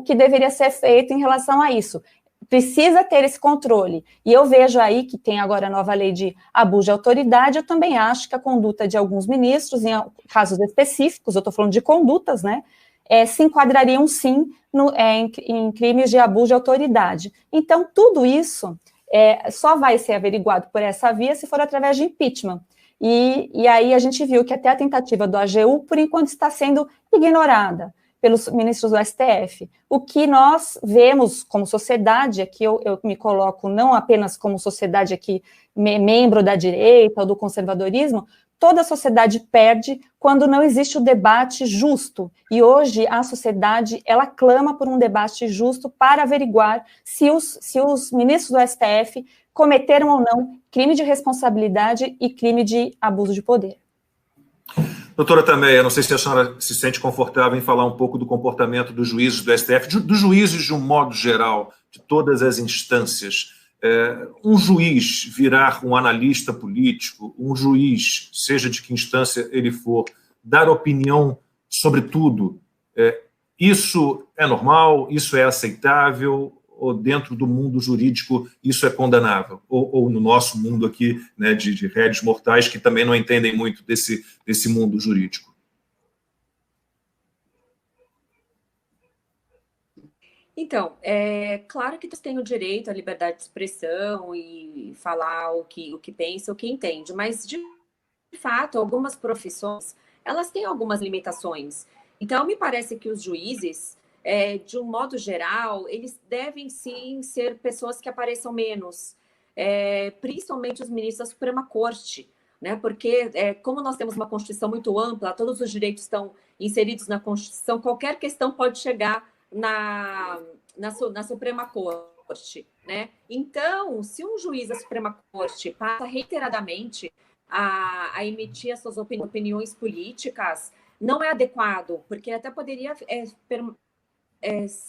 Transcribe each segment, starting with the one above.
que deveria ser feito em relação a isso. Precisa ter esse controle. E eu vejo aí que tem agora a nova lei de abuso de autoridade. Eu também acho que a conduta de alguns ministros, em casos específicos, eu estou falando de condutas, né, se enquadrariam sim em crimes de abuso de autoridade. Então, tudo isso só vai ser averiguado por essa via se for através de impeachment. E aí a gente viu que até a tentativa do AGU, por enquanto, está sendo ignorada pelos ministros do STF. O que nós vemos como sociedade, aqui eu me coloco não apenas como sociedade aqui, membro da direita ou do conservadorismo, toda a sociedade perde quando não existe o debate justo. E hoje a sociedade, ela clama por um debate justo para averiguar se os ministros do STF cometeram ou não crime de responsabilidade e crime de abuso de poder. Doutora Tameia, não sei se a senhora se sente confortável em falar um pouco do comportamento dos juízes do STF, dos juízes de um modo geral, de todas as instâncias. Um juiz virar um analista político, um juiz, seja de que instância ele for, dar opinião sobre tudo, isso é normal, isso é aceitável, ou dentro do mundo jurídico isso é condenável? Ou no nosso mundo aqui, né, de réis mortais que também não entendem muito desse mundo jurídico? Então, claro que todos têm o direito à liberdade de expressão e falar o que pensa, o que entende, mas, de fato, algumas profissões, elas têm algumas limitações. Então, me parece que os juízes, de um modo geral, eles devem, sim, ser pessoas que apareçam menos, principalmente os ministros da Suprema Corte, né? Porque, como nós temos uma Constituição muito ampla, todos os direitos estão inseridos na Constituição, qualquer questão pode chegar na Suprema Corte, né? Então, se um juiz da Suprema Corte passa reiteradamente a emitir as suas opiniões políticas, não é adequado, porque até poderia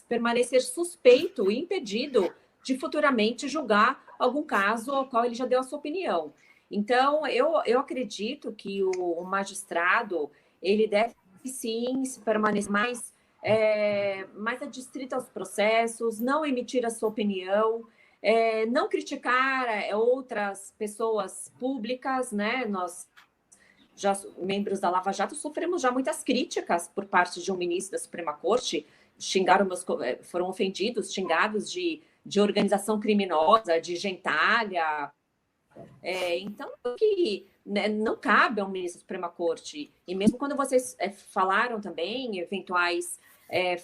permanecer suspeito e impedido de futuramente julgar algum caso ao qual ele já deu a sua opinião. Então, eu acredito que o magistrado, ele deve, sim, permanecer mais adstrito aos processos, não emitir a sua opinião, não criticar outras pessoas públicas, né? Nós, já membros da Lava Jato, sofremos já muitas críticas por parte de um ministro da Suprema Corte, foram ofendidos, xingados de organização criminosa, de gentalha. Então, que não cabe ao ministro da Suprema Corte. E mesmo quando vocês falaram também, eventuais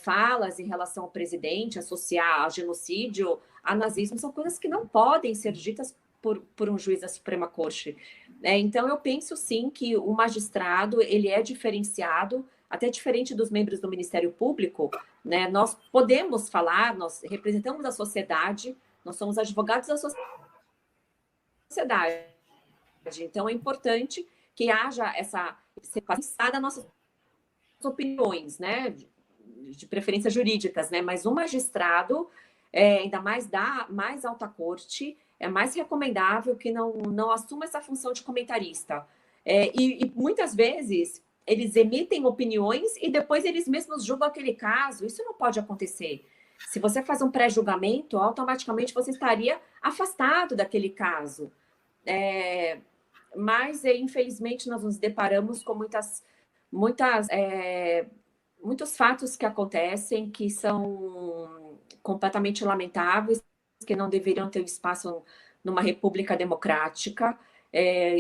falas em relação ao presidente, associar a genocídio, a nazismo, são coisas que não podem ser ditas por um juiz da Suprema Corte. Então, eu penso, sim, que o magistrado, ele é diferenciado, até diferente dos membros do Ministério Público, né? Nós podemos falar, nós representamos a sociedade, nós somos advogados da sociedade. Então, é importante que haja essa separação das nossas opiniões, né? De preferência jurídicas, né? Mas o magistrado, ainda mais da mais alta corte, é mais recomendável que não assuma essa função de comentarista. E muitas vezes eles emitem opiniões e depois eles mesmos julgam aquele caso. Isso não pode acontecer. Se você faz um pré-julgamento, automaticamente você estaria afastado daquele caso. Mas, infelizmente, nós nos deparamos com muitos fatos que acontecem que são completamente lamentáveis, que não deveriam ter espaço numa república democrática,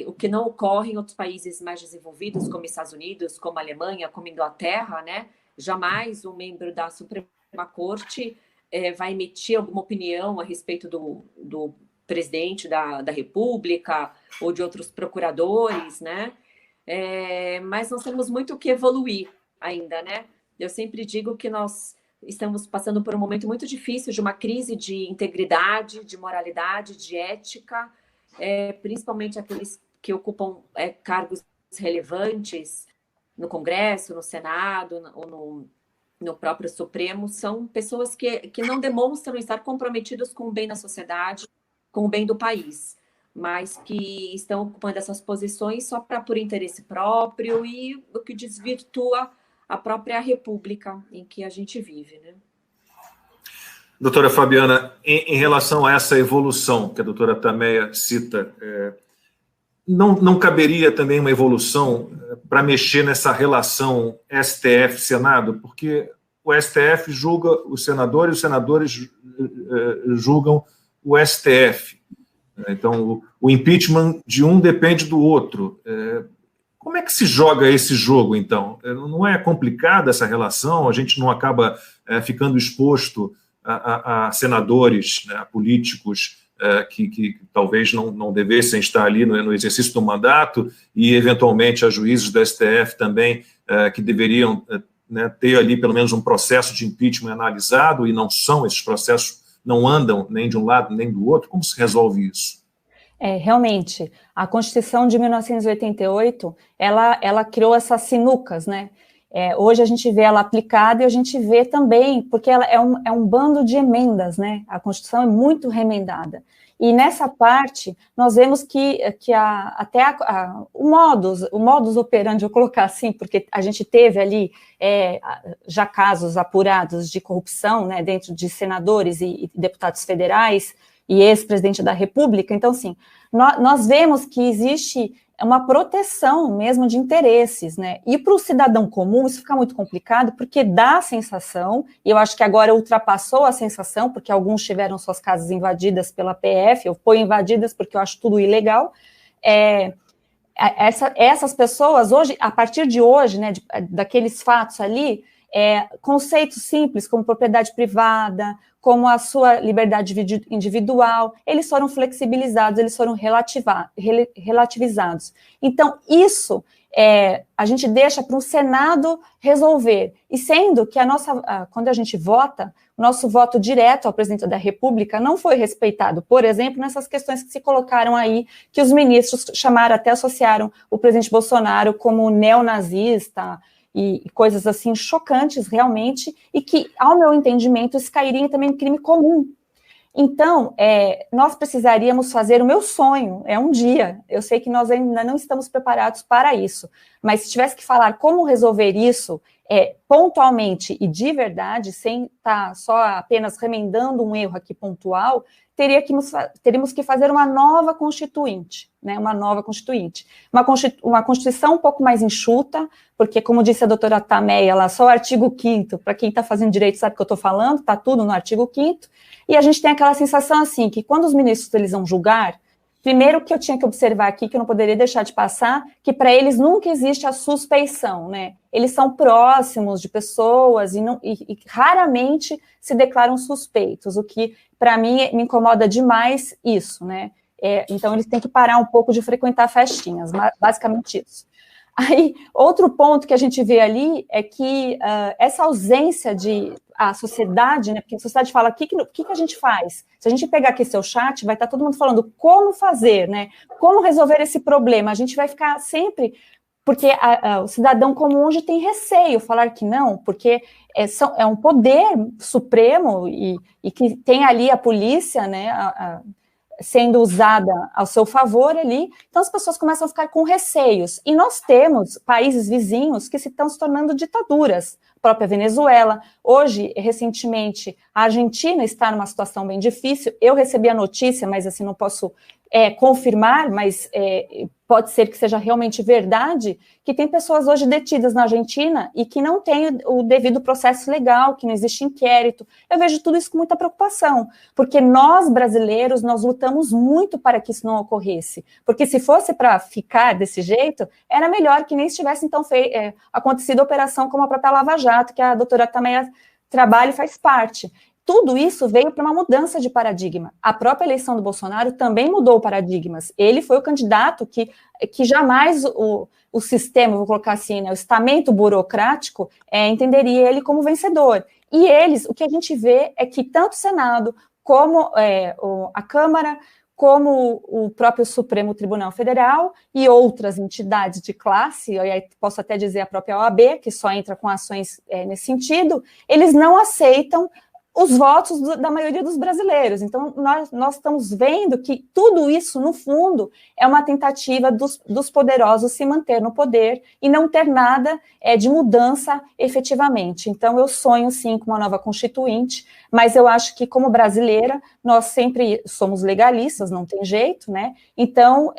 o que não ocorre em outros países mais desenvolvidos, como Estados Unidos, como Alemanha, como Inglaterra, né? Jamais um membro da Suprema Corte vai emitir alguma opinião a respeito do presidente da República ou de outros procuradores, né? Mas nós temos muito o que evoluir ainda, né? Eu sempre digo que nós estamos passando por um momento muito difícil de uma crise de integridade, de moralidade, de ética, principalmente aqueles que ocupam cargos relevantes no Congresso, no Senado, ou no próprio Supremo, são pessoas que não demonstram estar comprometidas com o bem da sociedade, com o bem do país, mas que estão ocupando essas posições só por interesse próprio e o que desvirtua a própria república em que a gente vive, né? Doutora Fabiana, em relação a essa evolução que a doutora Tameia cita, não caberia também uma evolução para mexer nessa relação STF-Senado? Porque o STF julga os senadores julgam o STF. Então, o impeachment de um depende do outro. Como é que se joga esse jogo, então? Não é complicada essa relação? A gente não acaba ficando exposto a senadores, né, a políticos que talvez não devessem estar ali no exercício do mandato e, eventualmente, a juízes do STF também, que deveriam né, ter ali pelo menos um processo de impeachment analisado, e não são, esses processos não andam nem de um lado nem do outro. Como se resolve isso? Realmente, a Constituição de 1988, ela criou essas sinucas, né? Hoje a gente vê ela aplicada e a gente vê também, porque ela é um bando de emendas, né? A Constituição é muito remendada. E nessa parte, nós vemos que o modus operandi, eu vou colocar assim, porque a gente teve ali já casos apurados de corrupção, né, dentro de senadores e deputados federais e ex-presidente da República. Então, assim, nós vemos que existe uma proteção mesmo de interesses, né? E para o cidadão comum isso fica muito complicado, porque dá a sensação, e eu acho que agora ultrapassou a sensação, porque alguns tiveram suas casas invadidas pela PF, eu ponho invadidas porque eu acho tudo ilegal. Essas pessoas, hoje, a partir de hoje, né, daqueles fatos ali, conceitos simples como propriedade privada, como a sua liberdade individual, eles foram flexibilizados, eles foram relativizados. Então, isso a gente deixa para o Senado resolver. E sendo que quando a gente vota, o nosso voto direto ao presidente da República não foi respeitado, por exemplo, nessas questões que se colocaram aí, que os ministros até associaram o presidente Bolsonaro como neonazista, e coisas assim chocantes realmente, e que, ao meu entendimento, isso cairia também em crime comum. Então, nós precisaríamos fazer o meu sonho, um dia, eu sei que nós ainda não estamos preparados para isso, mas se tivesse que falar como resolver isso pontualmente e de verdade, sem estar só apenas remendando um erro aqui pontual, teríamos que fazer uma nova constituinte, né, uma Constituição um pouco mais enxuta, porque, como disse a doutora Tameia, lá só o artigo 5º, para quem está fazendo direito sabe o que eu estou falando, está tudo no artigo 5º, e a gente tem aquela sensação assim, que quando os ministros eles vão julgar, primeiro que eu tinha que observar aqui, que eu não poderia deixar de passar, que para eles nunca existe a suspeição, né? Eles são próximos de pessoas e raramente se declaram suspeitos, o que, para mim, me incomoda demais isso, né? Então, eles têm que parar um pouco de frequentar festinhas, basicamente isso. Aí, outro ponto que a gente vê ali é que essa ausência a sociedade, né, porque a sociedade fala, o que a gente faz? Se a gente pegar aqui seu chat, vai estar todo mundo falando como fazer, né? Como resolver esse problema? A gente vai ficar sempre... Porque o cidadão comum hoje tem receio, falar que não, porque é um poder supremo e que tem ali a polícia, né, sendo usada ao seu favor ali, então as pessoas começam a ficar com receios. E nós temos países vizinhos que estão se tornando ditaduras, a própria Venezuela. Hoje, recentemente, a Argentina está numa situação bem difícil. Eu recebi a notícia, mas assim, não posso confirmar, mas pode ser que seja realmente verdade, que tem pessoas hoje detidas na Argentina e que não têm o devido processo legal, que não existe inquérito. Eu vejo tudo isso com muita preocupação, porque nós, brasileiros, nós lutamos muito para que isso não ocorresse, porque se fosse para ficar desse jeito, era melhor que nem tivesse, então, acontecido a operação como a própria Lava Jato, que a doutora também trabalha e faz parte. Tudo isso veio para uma mudança de paradigma. A própria eleição do Bolsonaro também mudou paradigmas. Ele foi o candidato que jamais o sistema, vou colocar assim, né, o estamento burocrático, entenderia ele como vencedor. E o que a gente vê é que tanto o Senado, como a Câmara, como o próprio Supremo Tribunal Federal e outras entidades de classe, eu posso até dizer a própria OAB, que só entra com ações nesse sentido, eles não aceitam os votos da maioria dos brasileiros. Então, nós estamos vendo que tudo isso, no fundo, é uma tentativa dos poderosos se manter no poder e não ter nada de mudança efetivamente. Então, eu sonho, sim, com uma nova constituinte, mas eu acho que, como brasileira, nós sempre somos legalistas, não tem jeito, né? Então,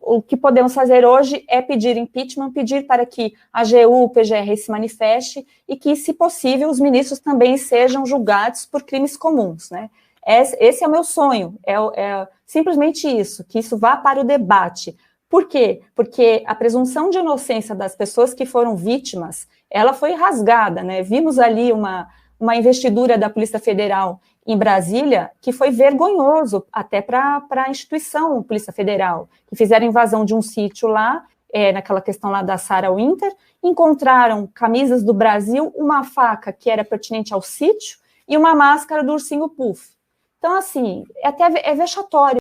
o que podemos fazer hoje é pedir impeachment, pedir para que a AGU, o PGR se manifeste e que, se possível, os ministros também sejam julgados por crimes comuns, né? Esse é o meu sonho, é simplesmente isso, que isso vá para o debate. Por quê? Porque a presunção de inocência das pessoas que foram vítimas, ela foi rasgada, né? Vimos ali uma investidura da Polícia Federal em Brasília, que foi vergonhoso até para a instituição Polícia Federal, que fizeram invasão de um sítio lá, naquela questão lá da Sarah Winter, encontraram camisas do Brasil, uma faca que era pertinente ao sítio, e uma máscara do ursinho Puff. Então, assim, é vexatório.